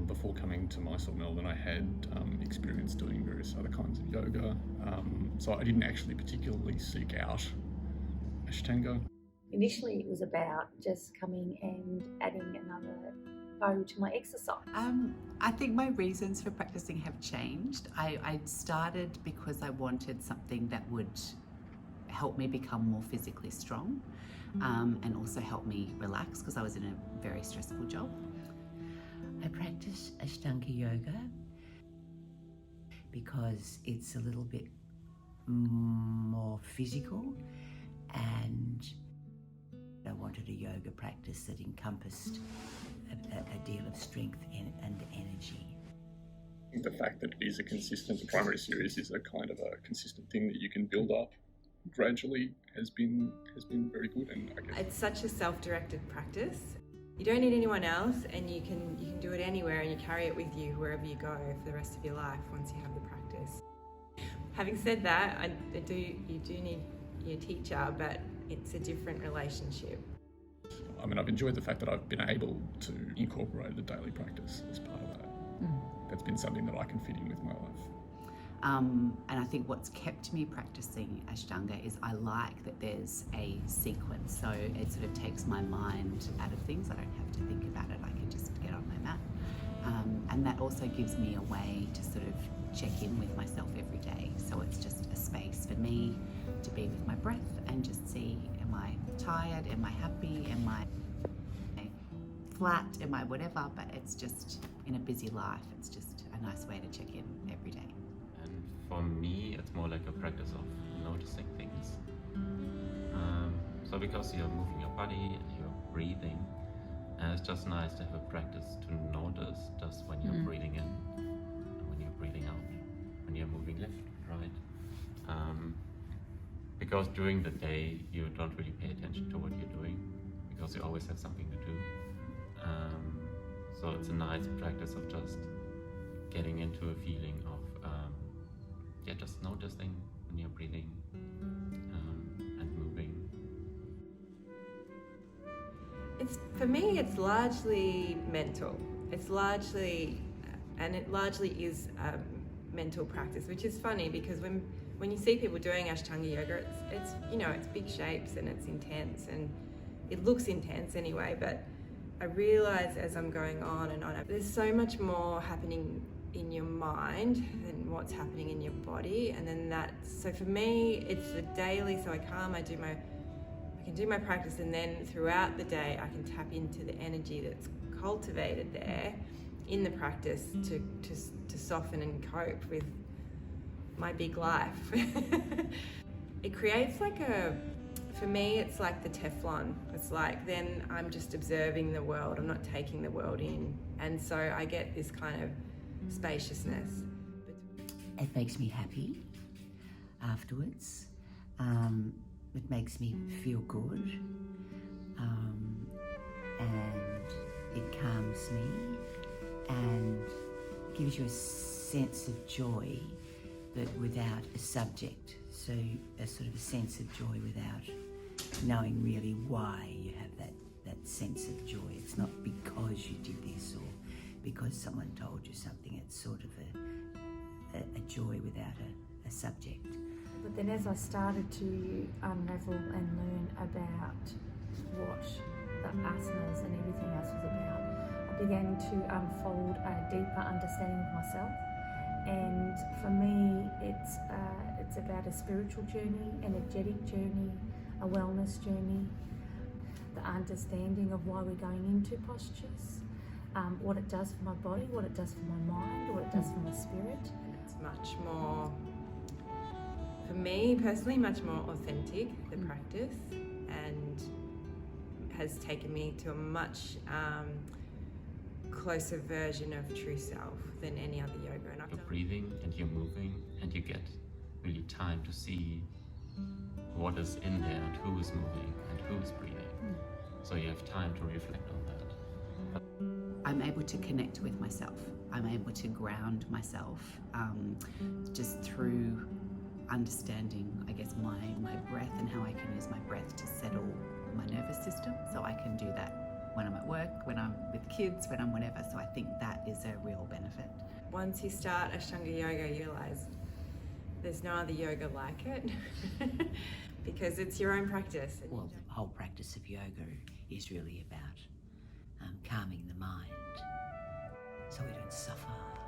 Before coming to Mysore, Melbourne, I had experience doing various other kinds of yoga. So I didn't actually particularly seek out Ashtanga. Initially, it was about just coming and adding another bow to my exercise. I think my reasons for practicing have changed. I started because I wanted something that would help me become more physically strong and also help me relax because I was in a very stressful job. I practice Ashtanga yoga because it's a little bit more physical, and I wanted a yoga practice that encompassed a deal of strength and energy. The fact that it is a consistent primary series is a kind of a consistent thing that you can build up gradually has been very good, and I guess it's such a self-directed practice. You don't need anyone else, and you can do it anywhere, and you carry it with you wherever you go for the rest of your life once you have the practice. Having said that, you do need your teacher, but it's a different relationship. I mean, I've enjoyed the fact that I've been able to incorporate a daily practice as part of that. That's been something that I can fit in with my life. And I think what's kept me practicing Ashtanga is I like that there's a sequence, so it sort of takes my mind out of things. I don't have to think about it, I can just get on my mat. And that also gives me a way to sort of check in with myself every day. So it's just a space for me to be with my breath and just see, am I tired, am I happy, am I flat, am I whatever, but it's just, in a busy life, it's just a nice way to check in every day. And for me, it's more like a practice of noticing things. So because you're moving your body and you're breathing, it's just nice to have a practice to notice just when you're breathing in and when you're breathing out, when you're moving left, right. Because during the day you don't really pay attention to what you're doing because you always have something to do. So it's a nice practice of just getting into a feeling of just noticing when you're breathing and moving. For me, it's largely mental. It largely is mental practice, which is funny because when you see people doing Ashtanga yoga, it's big shapes and it's intense and it looks intense anyway, but I realise as I'm going on and on, there's so much more happening in your mind than what's happening in your body, and then so for me, it's the daily. So I come, I can do my practice, and then throughout the day, I can tap into the energy that's cultivated there in the practice to soften and cope with my big life. It creates for me, it's like the Teflon. It's like then I'm just observing the world. I'm not taking the world in. And so I get this kind of spaciousness. It makes me happy afterwards. It makes me feel good. And it calms me and gives you a sense of joy, but without a subject. So a sort of a sense of joy without knowing really why you have that sense of joy. It's not because you did this or because someone told you something. It's sort of a joy without a subject. But then as I started to unravel and learn about what the asanas and everything else was about, I began to unfold a deeper understanding of myself. And for me, it's about a spiritual journey, energetic journey, a wellness journey, the understanding of why we're going into postures, what it does for my body, what it does for my mind, what it does for my spirit. It's much more, for me personally, much more authentic, the practice, and has taken me to a much closer version of true self than any other yoga. And You're breathing and you're moving and you get really time to see what is in there and who is moving and who is breathing. So you have time to reflect on that. I'm able to connect with myself. I'm able to ground myself just through understanding, I guess, my breath and how I can use my breath to settle my nervous system. So I can do that when I'm at work, when I'm with kids, when I'm whatever. So I think that is a real benefit. Once you start Ashtanga yoga, you realise there's no other yoga like it because it's your own practice. Well, the whole practice of yoga is really about calming the mind so we don't suffer.